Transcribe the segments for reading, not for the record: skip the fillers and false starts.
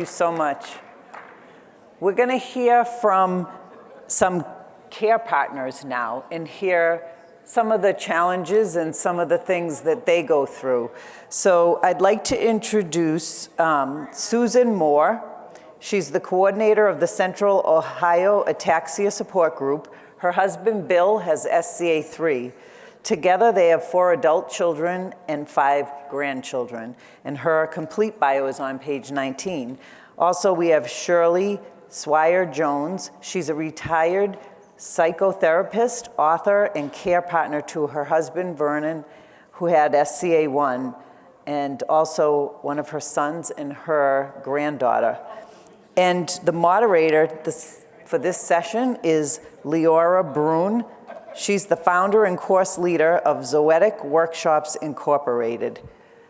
You so much. We're going to hear from some care partners now and hear some of the challenges and some of the things that they go through. So I'd like to introduce Susan Moore. She's the coordinator of the Central Ohio Ataxia Support Group. Her husband, Bill, has SCA3. Together, they have 4 adult children and 5 grandchildren. And her complete bio is on page 19. Also, we have Shirley Swier Jones. She's a retired psychotherapist, author, and care partner to her husband, Brunn, who had SCA1, and also one of her sons and her granddaughter. And the moderator for this session is Liora Brunn. She's the founder and course leader of Zoetic Workshops Incorporated.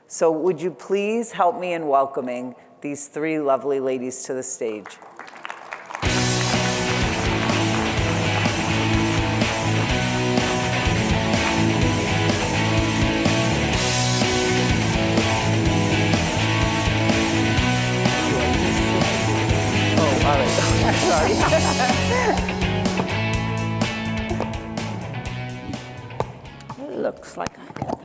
So would you please help me in welcoming these 3 lovely ladies to the stage. Oh, all right. Sorry. Looks like I'm in the middle.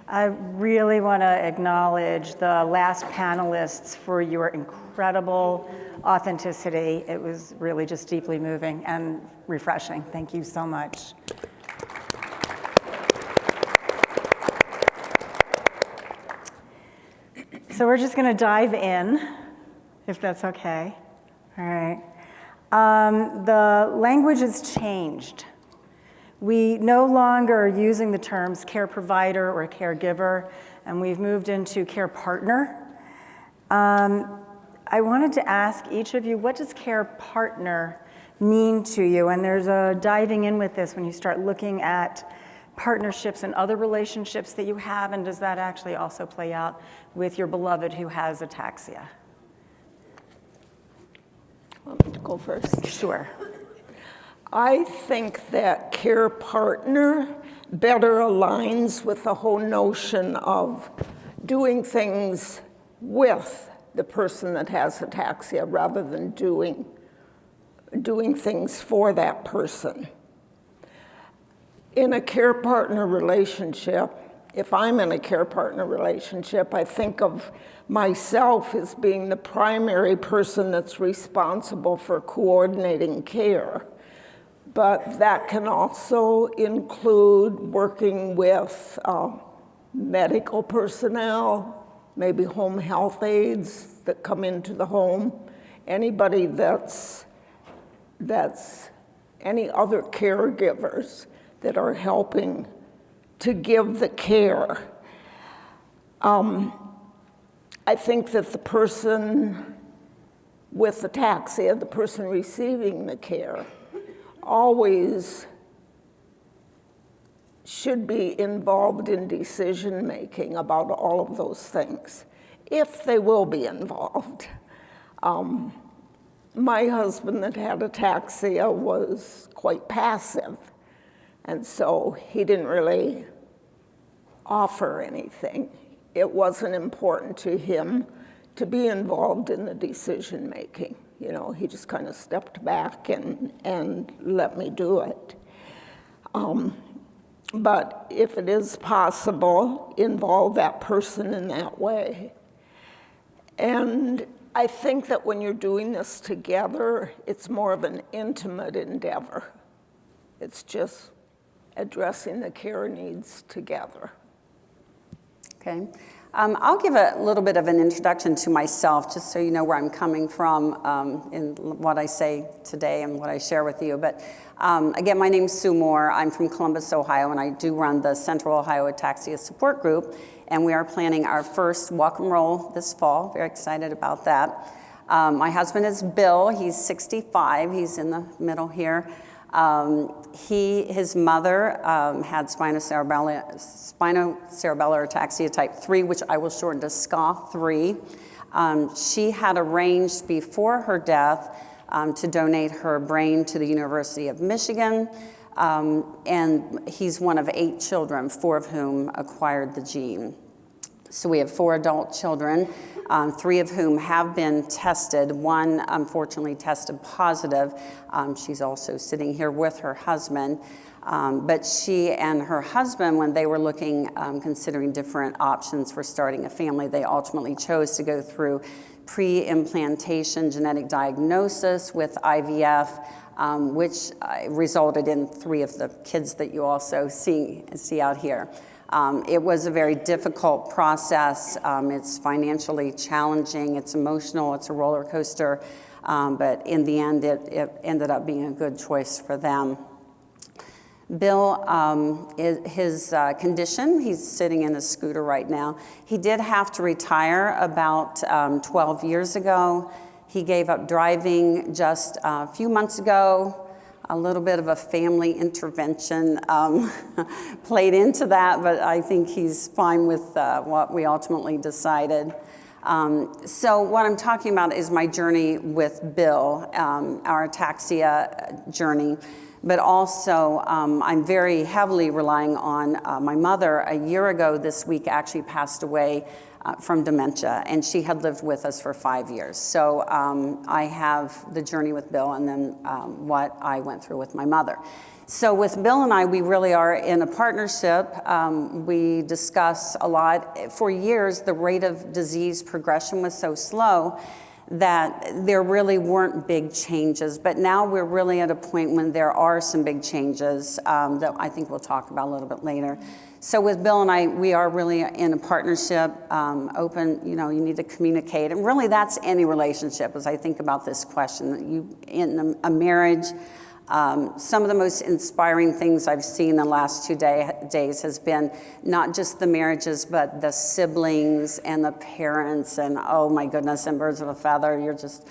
I really want to acknowledge the last panelists for your incredible authenticity. It was really just deeply moving and refreshing. Thank you so much. So we're just going to dive in, if that's okay. All right. The language has changed. We no longer are using the terms care provider or caregiver, and we've moved into care partner. I wanted to ask each of you, what does care partner mean to you? And there's a diving in with this when you start looking at partnerships and other relationships that you have, and does that actually also play out with your beloved who has ataxia? Want me to go first? Sure. I think that care partner better aligns with the whole notion of doing things with the person that has ataxia rather than doing things for that person. In a care partner relationship, if I'm in a care partner relationship, I think of myself as being the primary person that's responsible for coordinating care. But that can also include working with medical personnel, maybe home health aides that come into the home, anybody that's any other caregivers that are helping to give the care. I think that the person with ataxia, the person receiving the care, always should be involved in decision-making about all of those things, if they will be involved. My husband that had ataxia was quite passive, and so he didn't really offer anything. It wasn't important to him to be involved in the decision-making. You know, he just kind of stepped back and let me do it. But if it is possible, involve that person in that way. And I think that when you're doing this together, it's more of an intimate endeavor. It's just addressing the care needs together. Okay. I'll give a little bit of an introduction to myself, just so you know where I'm coming from in what I say today and what I share with you. But again, my name's Sue Moore. I'm from Columbus, Ohio, and I do run the Central Ohio Ataxia Support Group. And we are planning our first walk and roll this fall. Very excited about that. My husband is Bill. He's 65. He's in the middle here. His mother had spinocerebellar ataxia type 3, which I will shorten to SCA3. She had arranged before her death to donate her brain to the University of Michigan. And he's one of 8 children, 4 of whom acquired the gene. So we have 4 adult children, 3 of whom have been tested. 1 unfortunately tested positive. She's also sitting here with her husband. But she and her husband, when they were looking, considering different options for starting a family, they ultimately chose to go through pre-implantation genetic diagnosis with IVF, which resulted in 3 of the kids that you also see out here. It was a very difficult process. It's financially challenging, it's emotional, it's a roller coaster, but in the end, it ended up being a good choice for them. Bill, his condition, he's sitting in a scooter right now. He did have to retire about 12 years ago. He gave up driving just a few months ago. A little bit of a family intervention played into that, but I think he's fine with what we ultimately decided. So what I'm talking about is my journey with Bill, our ataxia journey, but also I'm very heavily relying on my mother. A year ago this week actually passed away from dementia, and she had lived with us for 5 years. So I have the journey with Bill and then what I went through with my mother. So with Bill and I, we really are in a partnership. We discuss a lot. For years, the rate of disease progression was so slow that there really weren't big changes. But now we're really at a point when there are some big changes that I think we'll talk about a little bit later. So with Bill and I, we are really in a partnership, open, you need to communicate. And really that's any relationship as I think about this question. In a marriage, some of the most inspiring things I've seen the last 2 days has been not just the marriages, but the siblings and the parents and oh my goodness, and birds of a feather, you're just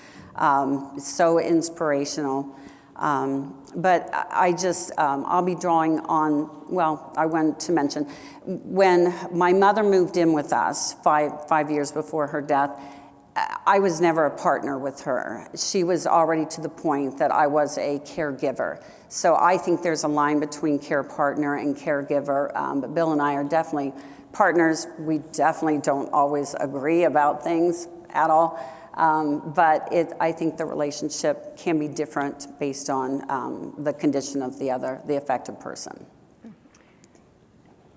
so inspirational. But I just, I'll be drawing on, well, I wanted to mention, when my mother moved in with us 5 years before her death, I was never a partner with her. She was already to the point that I was a caregiver. So I think there's a line between care partner and caregiver, but Bill and I are definitely partners. We definitely don't always agree about things at all. But I think the relationship can be different based on the condition of the affected person.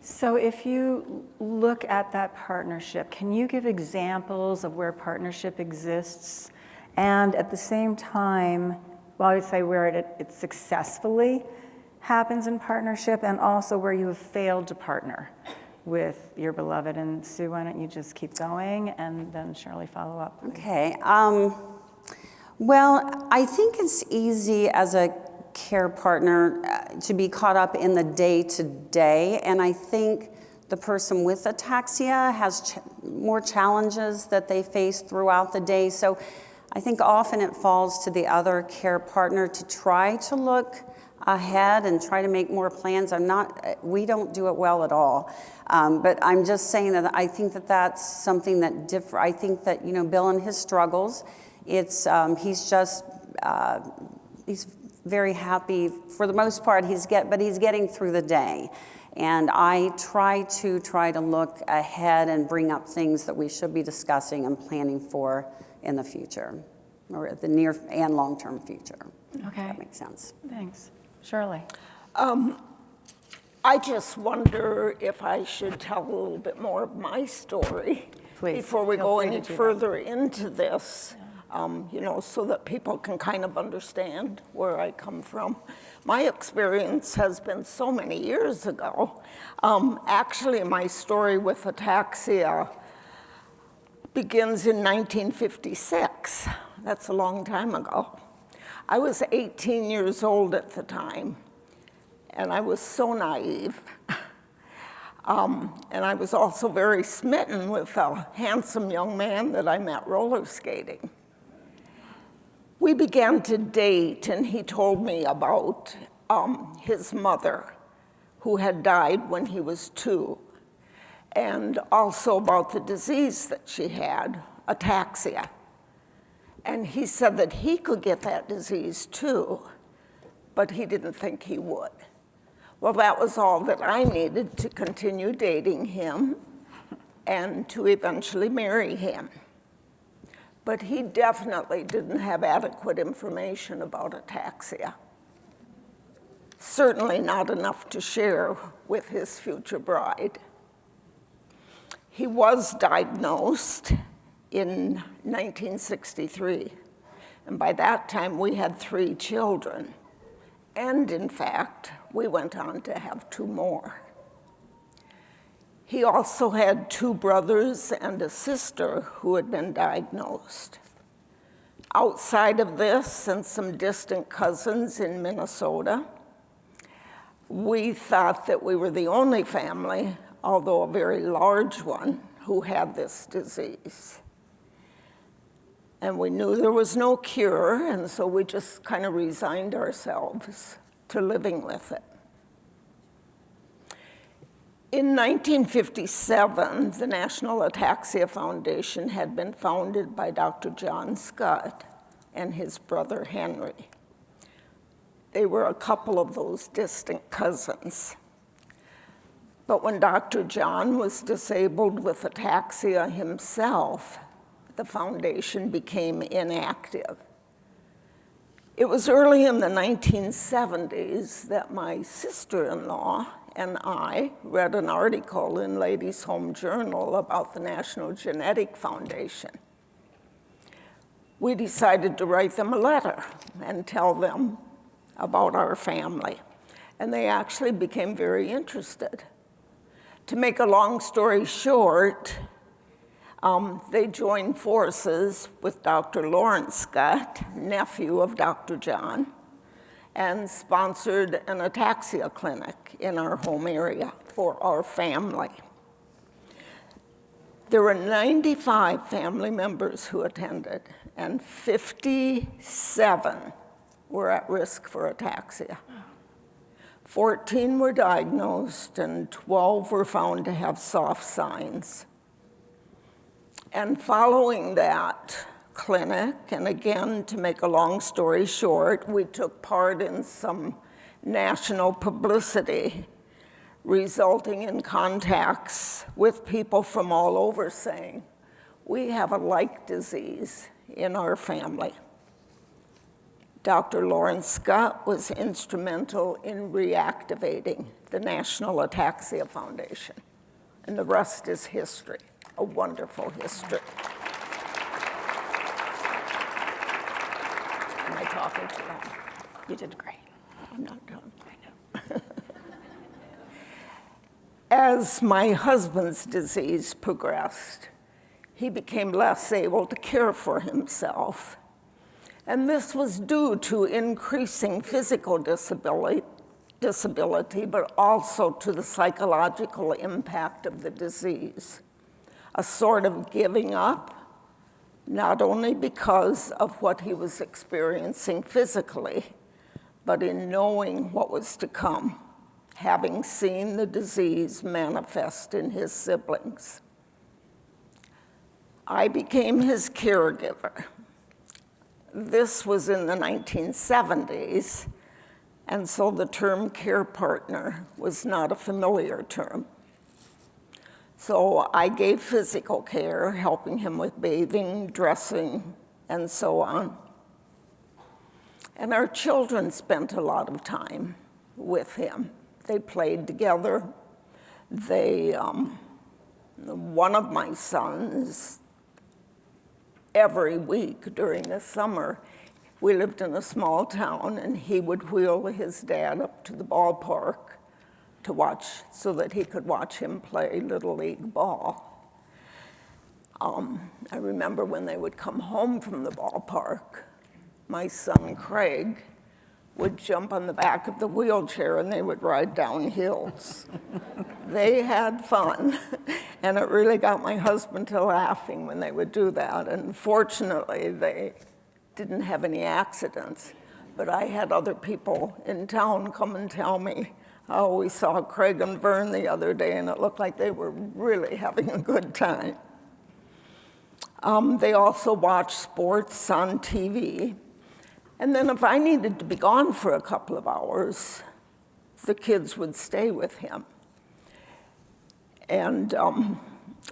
So if you look at that partnership, can you give examples of where partnership exists? And at the same time, well, I would say where it successfully happens in partnership and also where you have failed to partner with your beloved. And Sue, why don't you just keep going and then Shirley follow up. Please. Okay. Well, I think it's easy as a care partner to be caught up in the day-to-day, and I think the person with ataxia has more challenges that they face throughout the day. So I think often it falls to the other care partner to try to look ahead and try to make more plans. We don't do it well at all. But I'm just saying that I think that that's something that I think that, Bill and his struggles, he's very happy for the most part. But he's getting through the day, and I try to look ahead and bring up things that we should be discussing and planning for in the future, or the near and long-term future. Okay, if that makes sense. Thanks, Shirley. I just wonder if I should tell a little bit more of my story before we go any further into this. So that people can kind of understand where I come from. My experience has been so many years ago. Actually, my story with ataxia begins in 1956. That's a long time ago. I was 18 years old at the time, and I was so naive. And I was also very smitten with a handsome young man that I met roller skating. We began to date, and he told me about his mother, who had died when he was 2, and also about the disease that she had, ataxia. And he said that he could get that disease too, but he didn't think he would. Well, that was all that I needed to continue dating him and to eventually marry him. But he definitely didn't have adequate information about ataxia. Certainly not enough to share with his future bride. He was diagnosed in 1963, and by that time we had 3 children. And in fact, we went on to have 2 more. He also had 2 brothers and a sister who had been diagnosed. Outside of this and some distant cousins in Minnesota, we thought that we were the only family, although a very large one, who had this disease. And we knew there was no cure, and so we just kind of resigned ourselves to living with it. In 1957, the National Ataxia Foundation had been founded by Dr. John Scott and his brother Henry. They were a couple of those distant cousins. But when Dr. John was disabled with ataxia himself, the foundation became inactive. It was early in the 1970s that my sister-in-law and I read an article in Ladies' Home Journal about the National Genetic Foundation. We decided to write them a letter and tell them about our family, and they actually became very interested. To make a long story short, they joined forces with Dr. Lawrence Scott, nephew of Dr. John, and sponsored an ataxia clinic in our home area for our family. There were 95 family members who attended, and 57 were at risk for ataxia. 14 were diagnosed, and 12 were found to have soft signs. And following that clinic, and again, to make a long story short, we took part in some national publicity, resulting in contacts with people from all over saying, we have a like disease in our family. Dr. Lawrence Scott was instrumental in reactivating the National Ataxia Foundation, and the rest is history, a wonderful history. Am I talking too long? You did great. I'm not done. I know. As my husband's disease progressed, he became less able to care for himself. And this was due to increasing physical disability, but also to the psychological impact of the disease. A sort of giving up, not only because of what he was experiencing physically, but in knowing what was to come, having seen the disease manifest in his siblings. I became his caregiver. This was in the 1970s, and so the term care partner was not a familiar term. So I gave physical care, helping him with bathing, dressing, and so on. And our children spent a lot of time with him. They played together. One of my sons, every week during the summer, we lived in a small town, and he would wheel his dad up to the ballpark to watch, so that he could watch him play Little League ball. I remember when they would come home from the ballpark, my son Craig would jump on the back of the wheelchair and they would ride down hills. They had fun, and it really got my husband to laughing when they would do that. And fortunately, they didn't have any accidents, but I had other people in town come and tell me, oh, we saw Craig and Vern the other day, and it looked like they were really having a good time. They also watched sports on TV. And then if I needed to be gone for a couple of hours, the kids would stay with him. And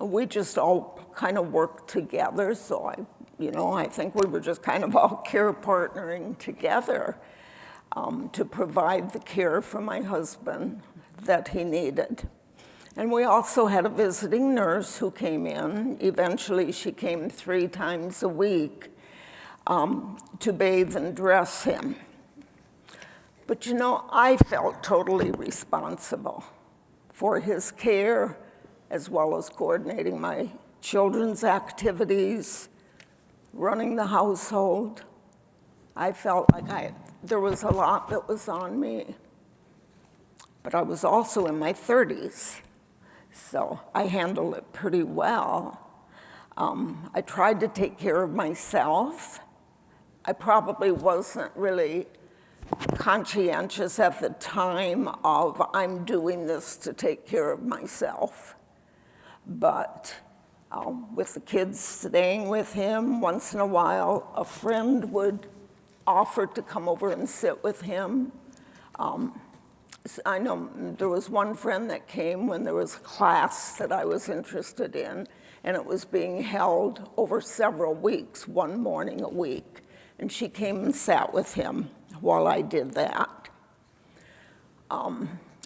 we just all kind of worked together. So I think we were just kind of all care partnering together to provide the care for my husband that he needed. And we also had a visiting nurse who came in. Eventually, she came 3 times a week to bathe and dress him. But I felt totally responsible for his care, as well as coordinating my children's activities, running the household. I felt like there was a lot that was on me. But I was also in my 30s, so I handled it pretty well. I tried to take care of myself. I probably wasn't really conscientious at the time of I'm doing this to take care of myself. But with the kids staying with him, once in a while, a friend would offer to come over and sit with him. I know there was one friend that came when there was a class that I was interested in, and it was being held over several weeks, one morning a week. And she came and sat with him while I did that.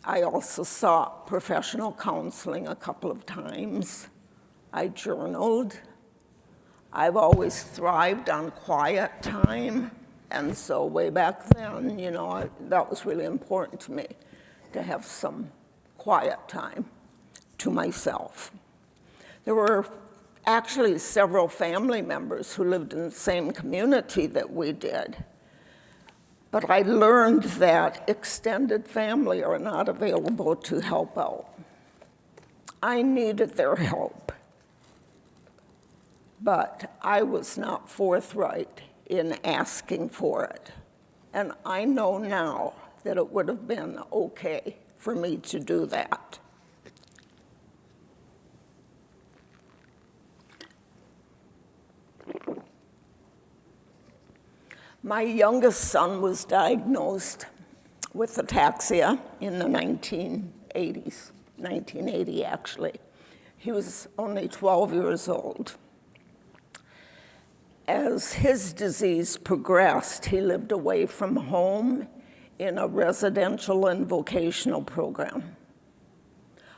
I also sought professional counseling a couple of times. I journaled. I've always thrived on quiet time. And so way back then, that was really important to me, to have some quiet time to myself. There were actually several family members who lived in the same community that we did. But I learned that extended family are not available to help out. I needed their help, but I was not forthright in asking for it. And I know now that it would have been okay for me to do that. My youngest son was diagnosed with ataxia in the 1980s, 1980 actually. He was only 12 years old. As his disease progressed, he lived away from home in a residential and vocational program.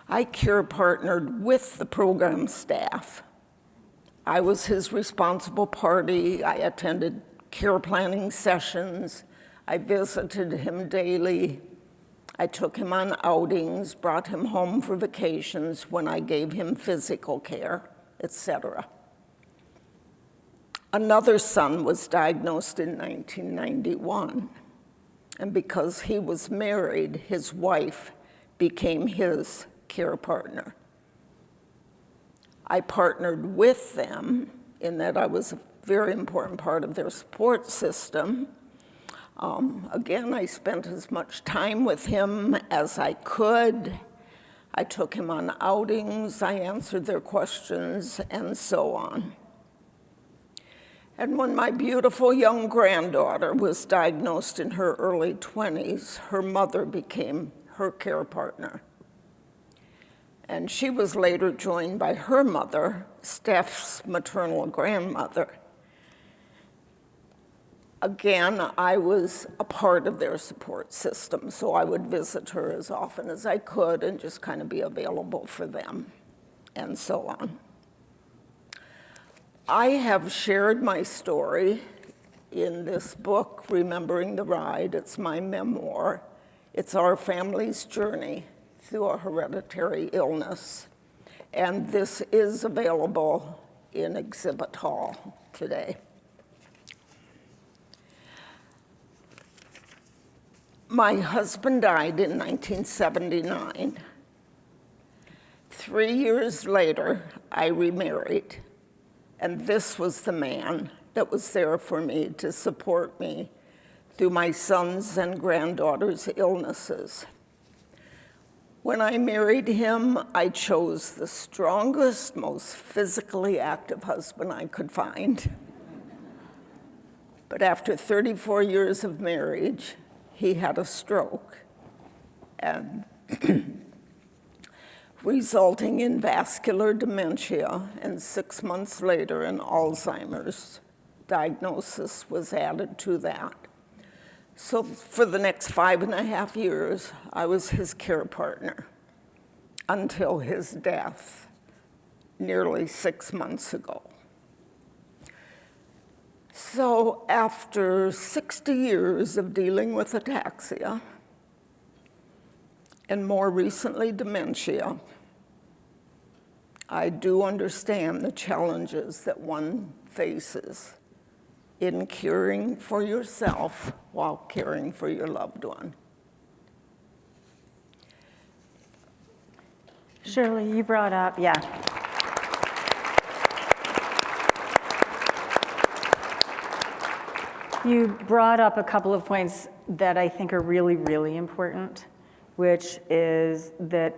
I care partnered with the program staff. I was his responsible party. I attended care planning sessions. I visited him daily. I took him on outings, brought him home for vacations when I gave him physical care, etc. Another son was diagnosed in 1991, and because he was married, his wife became his care partner. I partnered with them in that I was a very important part of their support system. Again, I spent as much time with him as I could. I took him on outings, I answered their questions, and so on. And when my beautiful young granddaughter was diagnosed in her early 20s, her mother became her care partner. And she was later joined by her mother, Steph's maternal grandmother. Again, I was a part of their support system, so I would visit her as often as I could and just kind of be available for them, and so on. I have shared my story in this book, Remembering the Ride. It's my memoir. It's our family's journey through a hereditary illness, and this is available in Exhibit Hall today. My husband died in 1979. 3 years later, I remarried, and this was the man that was there for me to support me through my son's and granddaughter's illnesses. When I married him, I chose the strongest, most physically active husband I could find. But after 34 years of marriage, he had a stroke. and resulting in vascular dementia, and 6 months later an Alzheimer's diagnosis was added to that. So for the next 5.5 years, I was his care partner until his death nearly 6 months ago. So after 60 years of dealing with ataxia, and more recently dementia, I do understand the challenges that one faces in caring for yourself while caring for your loved one. Shirley, you brought up, yeah. You brought up a couple of points that I think are really, really important, which is that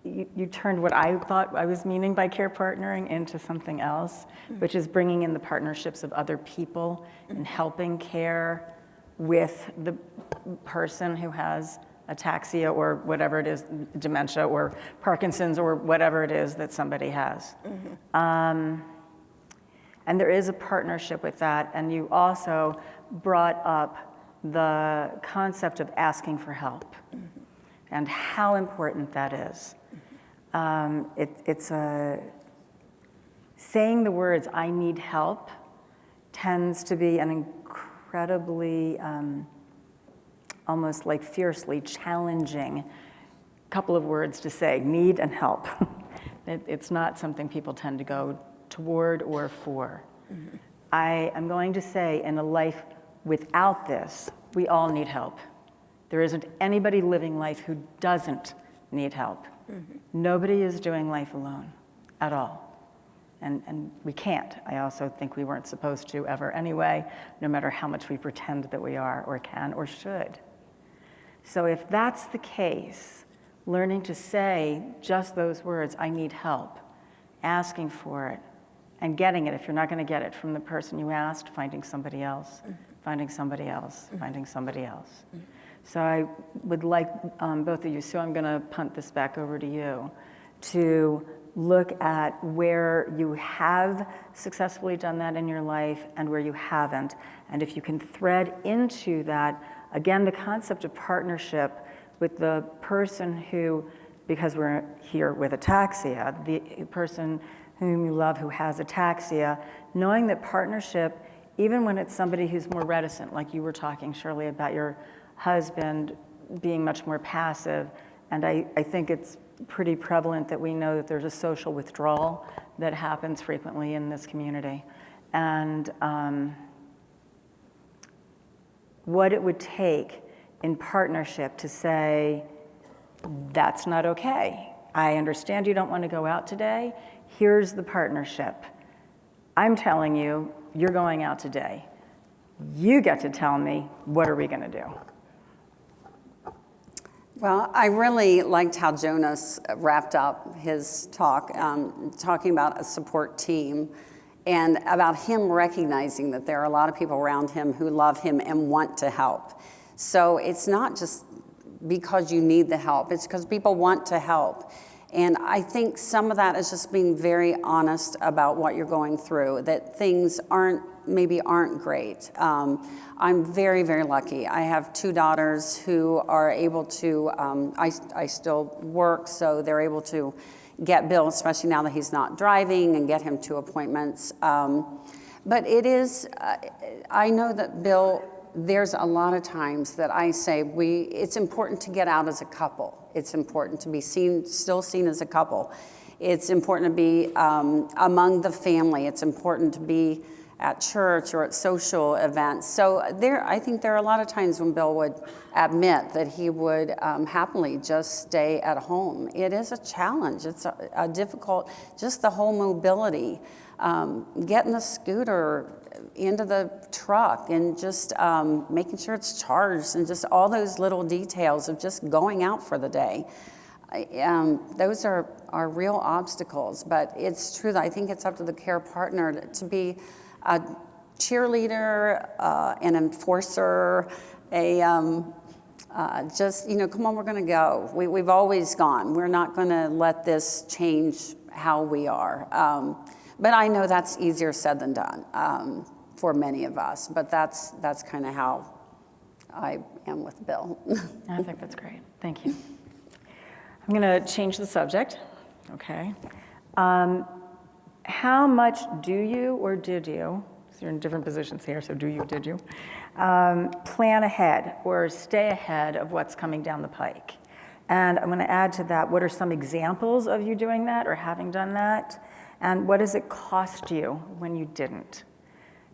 you turned what I thought I was meaning by care partnering into something else, which is bringing in the partnerships of other people and helping care with the person who has ataxia or whatever it is, dementia or Parkinson's or whatever it is that somebody has. And there is a partnership with that. And you also brought up the concept of asking for help and how important that is. Saying the words, I need help, tends to be an incredibly, almost like fiercely challenging couple of words to say, need and help. It's not something people tend to go toward or for. I am going to say in a life without this, we all need help. There isn't anybody living life who doesn't need help. Nobody is doing life alone at all. And we can't. I also think we weren't supposed to ever anyway, no matter how much we pretend that we are or can or should. So if that's the case, learning to say just those words, I need help, asking for it, and getting it, if you're not going to get it from the person you asked, finding somebody else, finding somebody else, finding somebody else. So I would like both of you, so I'm going to punt this back over to you, to look at where you have successfully done that in your life and where you haven't. And if you can thread into that, again, the concept of partnership with the person who, because we're here with ataxia, the person whom you love who has ataxia, knowing that partnership, even when it's somebody who's more reticent, like you were talking, Shirley, about your husband being much more passive, and I think it's pretty prevalent that we know that there's a social withdrawal that happens frequently in this community. And what it would take in partnership to say, that's not okay. I understand you don't want to go out today. Here's the partnership. I'm telling you, you're going out today. You get to tell me, what are we going to do? Well, I really liked how Jonas wrapped up his talk, talking about a support team and about him recognizing that there are a lot of people around him who love him and want to help. So it's not just because you need the help, it's because people want to help. And I think some of that is just being very honest about what you're going through, that things maybe aren't great. I'm very, very lucky. I have 2 daughters who are able to, I still work, so they're able to get Bill, especially now that he's not driving, and get him to appointments. But it is, I know that Bill, there's a lot of times that I say it's important to get out as a couple. It's important to be still seen as a couple. It's important to be among the family. It's important to be at church or at social events. So I think there are a lot of times when Bill would admit that he would happily just stay at home. It is a challenge. It's a difficult, just the whole mobility, getting the scooter into the truck and just making sure it's charged and just all those little details of just going out for the day. Those are real obstacles, but it's true that I think it's up to the care partner to be a cheerleader, an enforcer, just, come on, we're going to go. We've always gone. We're not going to let this change how we are. But I know that's easier said than done for many of us. But that's kind of how I am with Bill. I think that's great. Thank you. I'm going to change the subject. Okay. How much do you or did you, so you're in different positions here, so do you, did you, plan ahead or stay ahead of what's coming down the pike? And I'm going to add to that, what are some examples of you doing that or having done that? And what does it cost you when you didn't?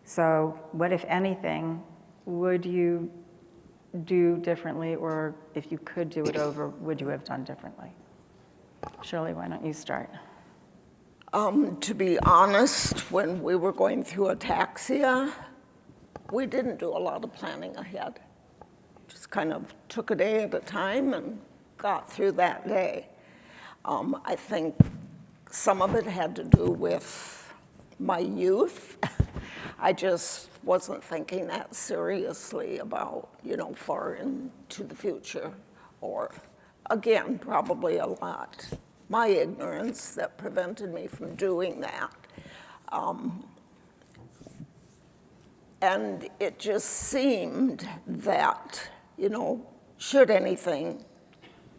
So what, if anything, would you do differently, or if you could do it over, would you have done differently? Shirley, why don't you start? To be honest, when we were going through Ataxia, we didn't do a lot of planning ahead. Just kind of took a day at a time and got through that day. I think some of it had to do with my youth. I just wasn't thinking that seriously about, far into the future. Or, again, probably a lot my ignorance that prevented me from doing that. And it just seemed that, should anything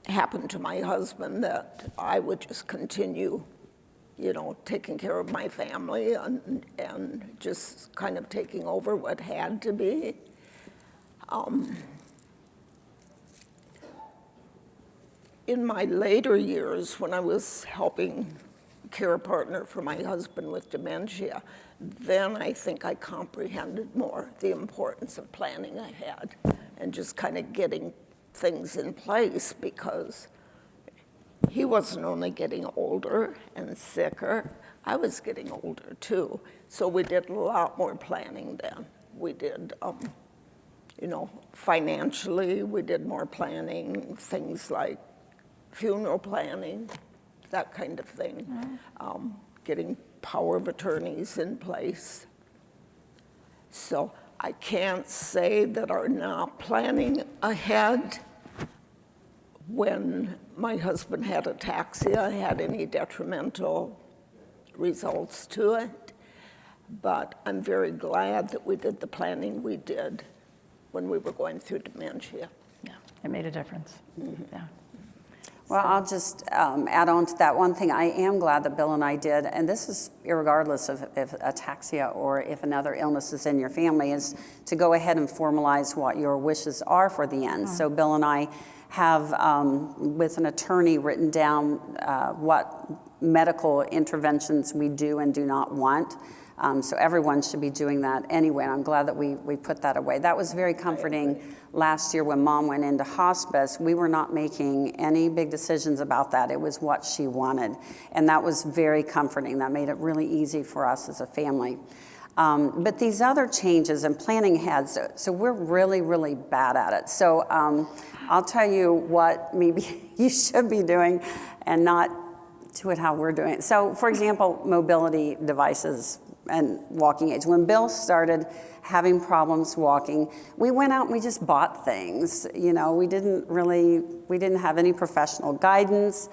happen to my husband, that I would just continue, taking care of my family and just kind of taking over what had to be. In my later years, when I was helping care partner for my husband with dementia, then I think I comprehended more the importance of planning ahead and just kind of getting things in place, because he wasn't only getting older and sicker, I was getting older too. So we did a lot more planning then. We did, financially, we did more planning, things like funeral planning, that kind of thing, getting power of attorneys in place. So I can't say that our not planning ahead when my husband had ataxia had any detrimental results to it, but I'm very glad that we did the planning we did when we were going through dementia. Yeah, it made a difference. Mm-hmm. Yeah. Well, I'll just add on to that. One thing I am glad that Bill and I did, and this is irregardless of if ataxia or if another illness is in your family, is to go ahead and formalize what your wishes are for the end. So Bill and I have, with an attorney, written down what medical interventions we do and do not want. So everyone should be doing that anyway, and I'm glad that we put that away. That was very comforting last year when Mom went into hospice. We were not making any big decisions about that. It was what she wanted, and that was very comforting. That made it really easy for us as a family. But these other changes and planning ahead, so we're really, really bad at it. So I'll tell you what maybe you should be doing and not do it how we're doing it. So, for example, mobility devices and walking aids. When Bill started having problems walking, we went out and we just bought things. We didn't have any professional guidance.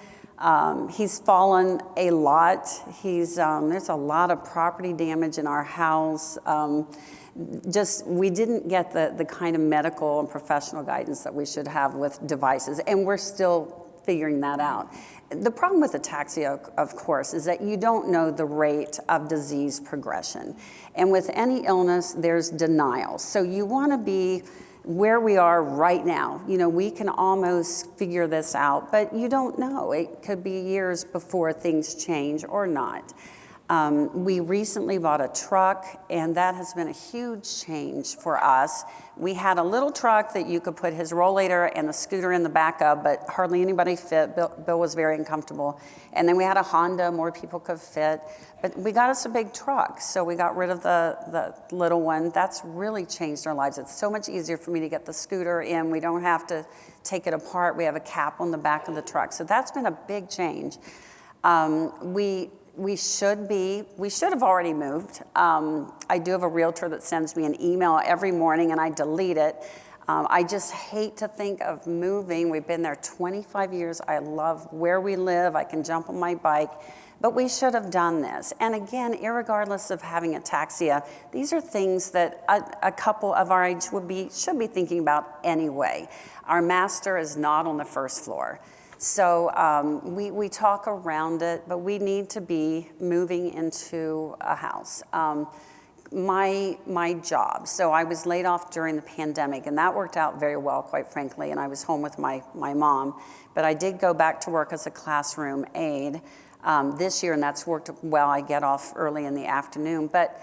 He's fallen a lot. There's a lot of property damage in our house. We didn't get the kind of medical and professional guidance that we should have with devices, and we're still figuring that out. The problem with ataxia, of course, is that you don't know the rate of disease progression. And with any illness, there's denial. So you want to be where we are right now. We can almost figure this out, but you don't know. It could be years before things change or not. We recently bought a truck, and that has been a huge change for us. We had a little truck that you could put his rollator and the scooter in the back of, but hardly anybody fit. Bill was very uncomfortable. And then we had a Honda, more people could fit. But we got us a big truck, so we got rid of the little one. That's really changed our lives. It's so much easier for me to get the scooter in. We don't have to take it apart. We have a cap on the back of the truck. So that's been a big change. We should have already moved. I do have a realtor that sends me an email every morning, and I delete it I just hate to think of moving. We've been there 25 years. I love where we live. I can jump on my bike. But we should have done this. And again, irregardless of having ataxia, these are things that a couple of our age should be thinking about anyway. Our master is not on the first floor. So we talk around it, but we need to be moving into a house. My job, so I was laid off during the pandemic, and that worked out very well, quite frankly, and I was home with my mom. But I did go back to work as a classroom aide this year, and that's worked well. I get off early in the afternoon, but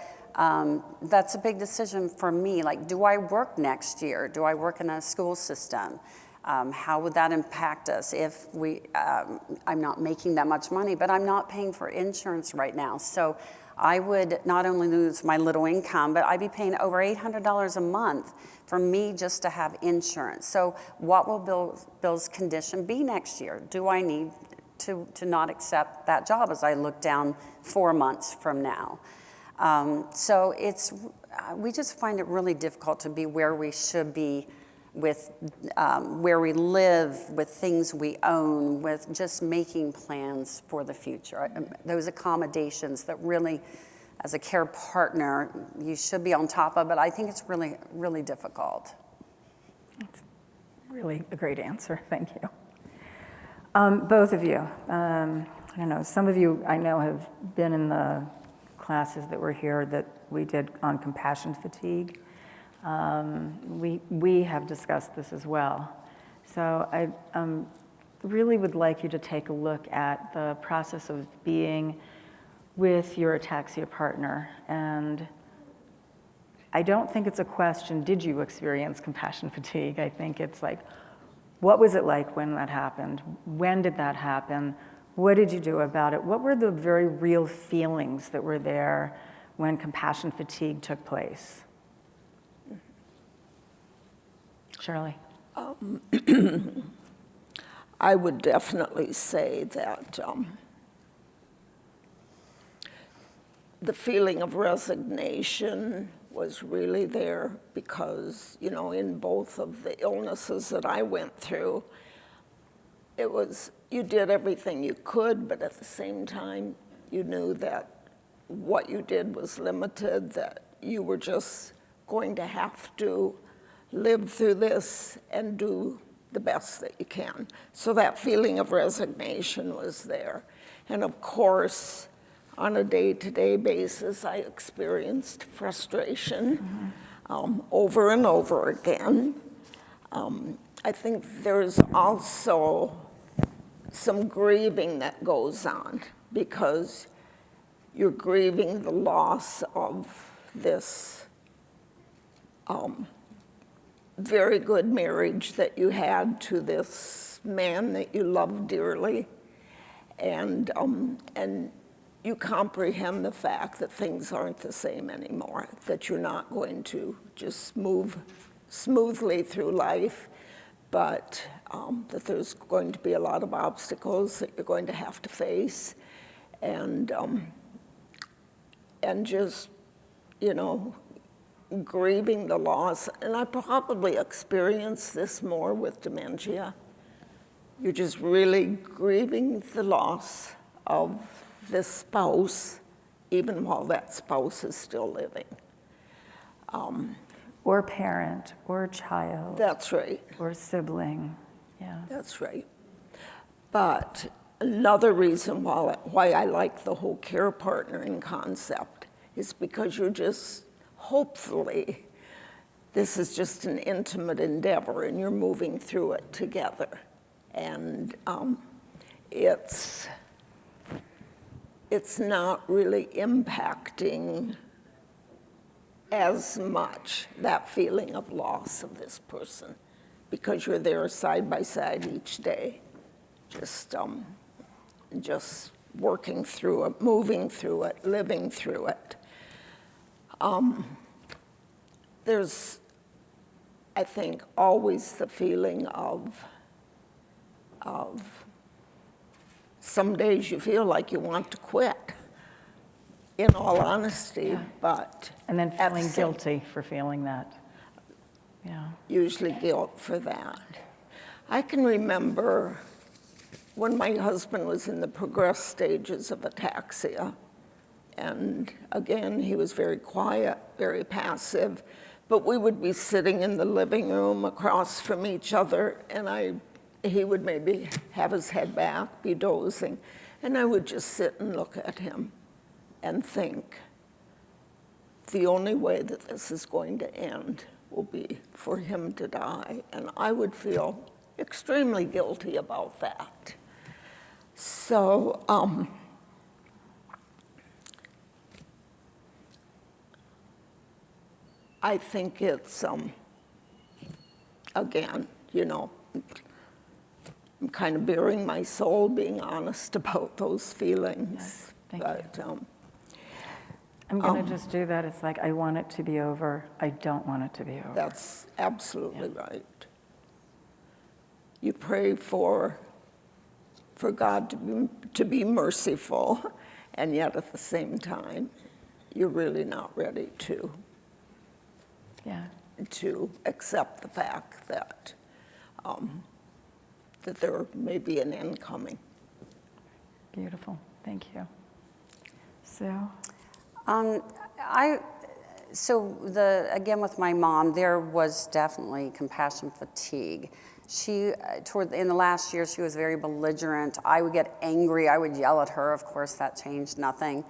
that's a big decision for me. Like, do I work next year? Do I work in a school system? How would that impact us if I'm not making that much money, but I'm not paying for insurance right now. So I would not only lose my little income, but I'd be paying over $800 a month for me just to have insurance. So what will Bill's condition be next year? Do I need to not accept that job as I look down 4 months from now? So we just find it really difficult to be where we should be with where we live, with things we own, with just making plans for the future. Those accommodations that really, as a care partner, you should be on top of, but I think it's really, really difficult. That's really a great answer, thank you. Both of you, I don't know, some of you I know have been in the classes that were here that we did on compassion fatigue. We have discussed this as well. So I really would like you to take a look at the process of being with your ataxia partner. And I don't think it's a question, did you experience compassion fatigue? I think it's like, what was it like when that happened? When did that happen? What did you do about it? What were the very real feelings that were there when compassion fatigue took place? Shirley? I would definitely say that the feeling of resignation was really there because, you know, in both of the illnesses that I went through, it was, you did everything you could, but at the same time, you knew that what you did was limited, that you were just going to have to live through this and do the best that you can. So that feeling of resignation was there. And of course, on a day-to-day basis, I experienced frustration over and over again. I think there's also some grieving that goes on because you're grieving the loss of this very good marriage that you had to this man that you loved dearly, and you comprehend the fact that things aren't the same anymore, that you're not going to just move smoothly through life, but that there's going to be a lot of obstacles that you're going to have to face, and just, you know, grieving the loss. And I probably experienced this more with dementia. You're just really grieving the loss of this spouse, even while that spouse is still living. Or parent, or child. That's right. Or sibling, yeah. That's right. But another reason why I like the whole care partnering concept is because you're just, hopefully, this is just an intimate endeavor and you're moving through it together. And it's not really impacting as much that feeling of loss of this person because you're there side by side each day, just working through it, moving through it, living through it. There's, I think, always the feeling of some days you feel like you want to quit, in all honesty, but... And then feeling guilty for feeling that. Yeah. usually guilt for that. I can remember when my husband was in the progressed stages of ataxia, and again, he was very quiet, very passive, but we would be sitting in the living room across from each other, and he would maybe have his head back, be dozing, and I would just sit and look at him and think, the only way that this is going to end will be for him to die, and I would feel extremely guilty about that. So, I think it's, again, I'm kind of bearing my soul, being honest about those feelings. Thank you. I'm going to just do that. It's like, I want it to be over. I don't want it to be over. That's absolutely right. You pray for God to be merciful, and yet at the same time, you're really not ready to accept the fact that that there may be an end coming. Beautiful. Thank you. So, again with my mom, there was definitely compassion fatigue. She, in the last year, she was very belligerent. I would get angry. I would yell at her. Of course, that changed nothing.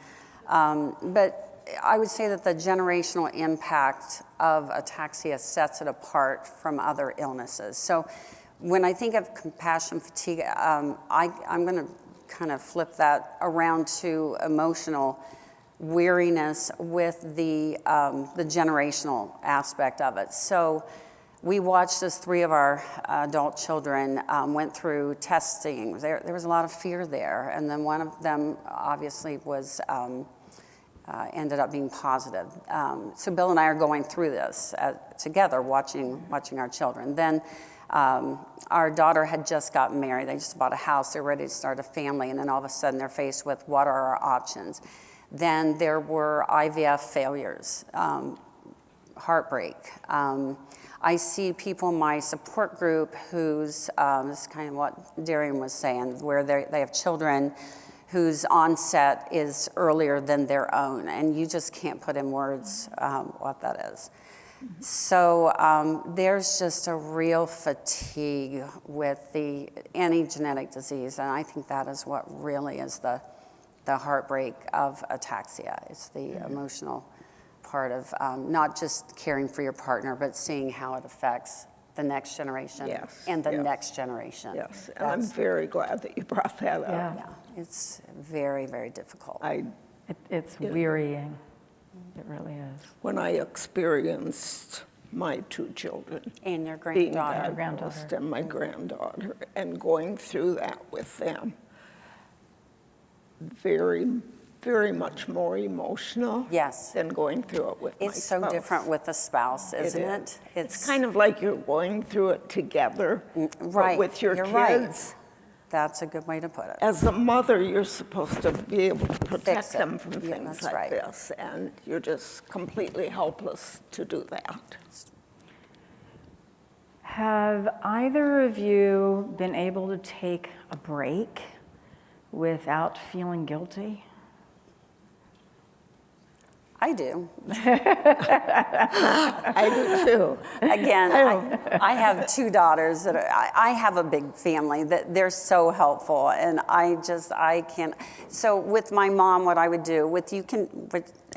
But I would say that the generational impact of ataxia sets it apart from other illnesses. So when I think of compassion fatigue, I'm going to kind of flip that around to emotional weariness with the generational aspect of it. So we watched as 3 of our adult children went through testing. There was a lot of fear there, and then one of them obviously was ended up being positive. So Bill and I are going through this together, watching our children. Then our daughter had just gotten married. They just bought a house. They're ready to start a family, and then all of a sudden they're faced with what are our options. Then there were IVF failures, heartbreak. I see people in my support group who's, this is kind of what Darian was saying, where they have children whose onset is earlier than their own, and you just can't put in words what that is. So there's just a real fatigue with any genetic disease, and I think that is what really is the heartbreak of ataxia. It's the emotional part of not just caring for your partner, but seeing how it affects the next generation and the next generation. Yes, and I'm very glad that you brought that up. Yeah. It's very, very difficult. It's wearying. It really is. When I experienced my 2 children And your being granddaughter. diagnosed and my granddaughter, and going through that with them, very, very much more emotional than going through it with my spouse. It's so different with a spouse, isn't it? It's kind of like you're going through it together, right. but with your You're kids. Right. That's a good way to put it. As a mother, you're supposed to be able to protect them from things like right. this, and you're just completely helpless to do that. Have either of you been able to take a break without feeling guilty? I do. I do too. Again, I have 2 daughters that I have a big family that they're so helpful, and I can't. So with my mom, what I would do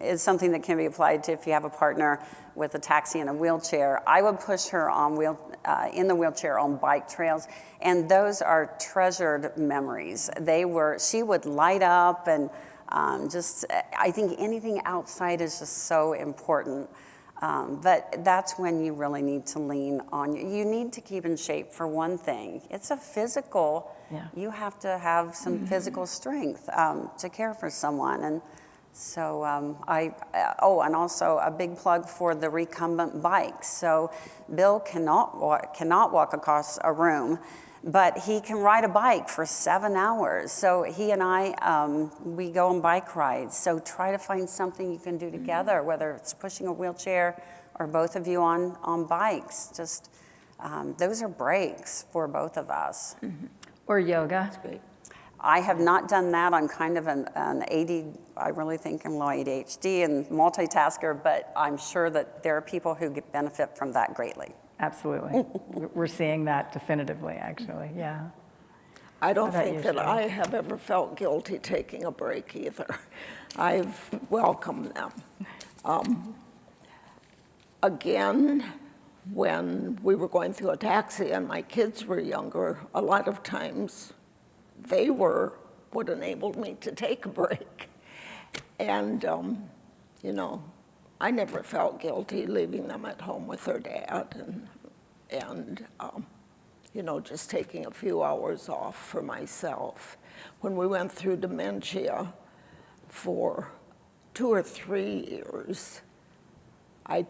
is something that can be applied to if you have a partner with ataxia in a wheelchair. I would push her in the wheelchair on bike trails, and those are treasured memories. She would light up, and I think anything outside is just so important. But that's when you really need to lean on you need to keep in shape, for one thing. It's a physical, you have to have some physical strength to care for someone. And so and also a big plug for the recumbent bike. So Bill cannot walk across a room, but he can ride a bike for 7 hours. So he and I, we go on bike rides. So try to find something you can do together, whether it's pushing a wheelchair, or both of you on bikes. Just those are breaks for both of us. Or yoga. I have not done that. I'm kind of an AD, I really think I'm low ADHD and multitasker, but I'm sure that there are people who benefit from that greatly. Absolutely. We're seeing that definitively, actually, yeah. I don't How about think you, that Shirley? I have ever felt guilty taking a break either. I've welcomed them. Again, when we were going through Ataxia and my kids were younger, a lot of times they were what enabled me to take a break. And, you know, I never felt guilty leaving them at home with their dad and you know, just taking a few hours off for myself. When we went through dementia for 2 or 3 years, I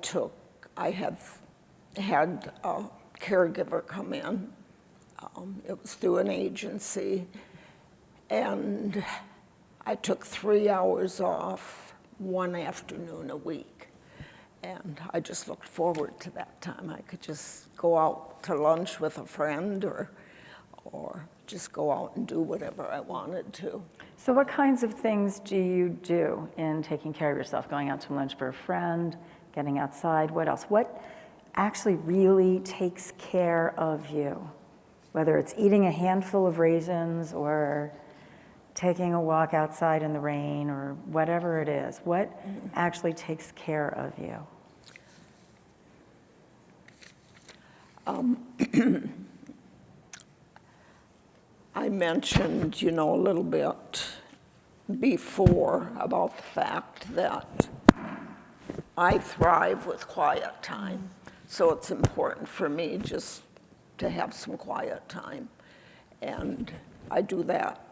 had a caregiver come in. It was through an agency, and I took 3 hours off 1 afternoon a week. And I just looked forward to that time. I could just go out to lunch with a friend or just go out and do whatever I wanted to. So what kinds of things do you do in taking care of yourself? Going out to lunch for a friend, getting outside, what else? What actually really takes care of you? Whether it's eating a handful of raisins or taking a walk outside in the rain or whatever it is, what actually takes care of you? I mentioned, you know, a little bit before about the fact that I thrive with quiet time. So it's important for me just to have some quiet time. And I do that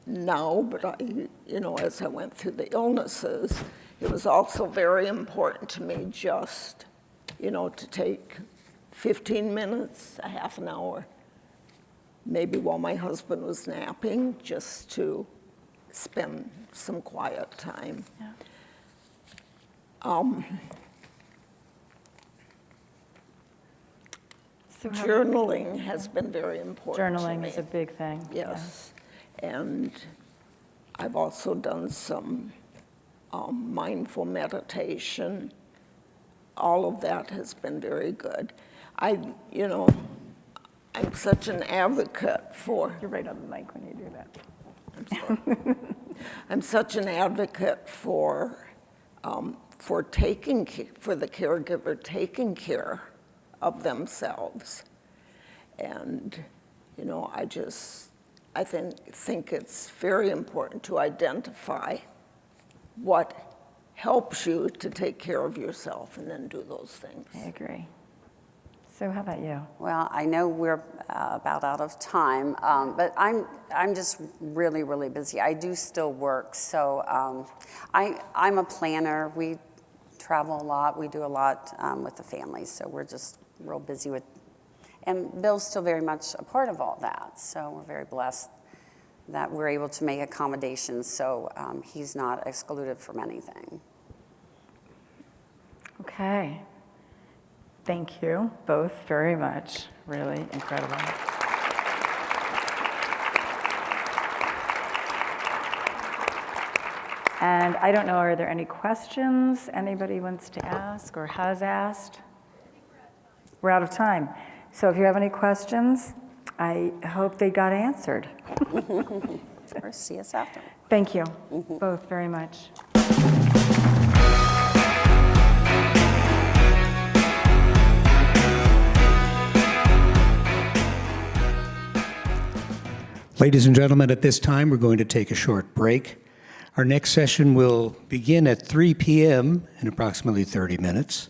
now, but you know, as I went through the illnesses, it was also very important to me just, you know, to take 15 minutes, a half an hour, maybe while my husband was napping, just to spend some quiet time. Yeah. So Journaling has been very important to journaling me. is a big thing. Yes, and I've also done some mindful meditation. All of that has been very good. You know, I'm such an advocate for. You're right on the mic when you do that. I'm sorry. I'm such an advocate for the caregiver taking care of themselves, and you know, I think it's very important to identify what helps you to take care of yourself and then do those things. I agree. So how about you? Well, I know we're about out of time, but I'm just really, really busy. I do still work, so I'm a planner. We travel a lot. We do a lot with the family, so we're just real busy with. And Bill's still very much a part of all that, so we're very blessed that we're able to make accommodations, so he's not excluded from anything. Okay. Thank you both very much. Really incredible. And I don't know, are there any questions anybody wants to ask or has asked? We're out of time. So if you have any questions, I hope they got answered. Or see us after. Thank you both very much. Ladies and gentlemen, at this time, we're going to take a short break. Our next session will begin at 3 p.m. in approximately 30 minutes.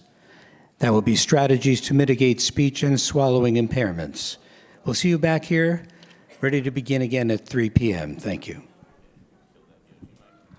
That will be strategies to mitigate speech and swallowing impairments. We'll see you back here, ready to begin again at 3 p.m. Thank you.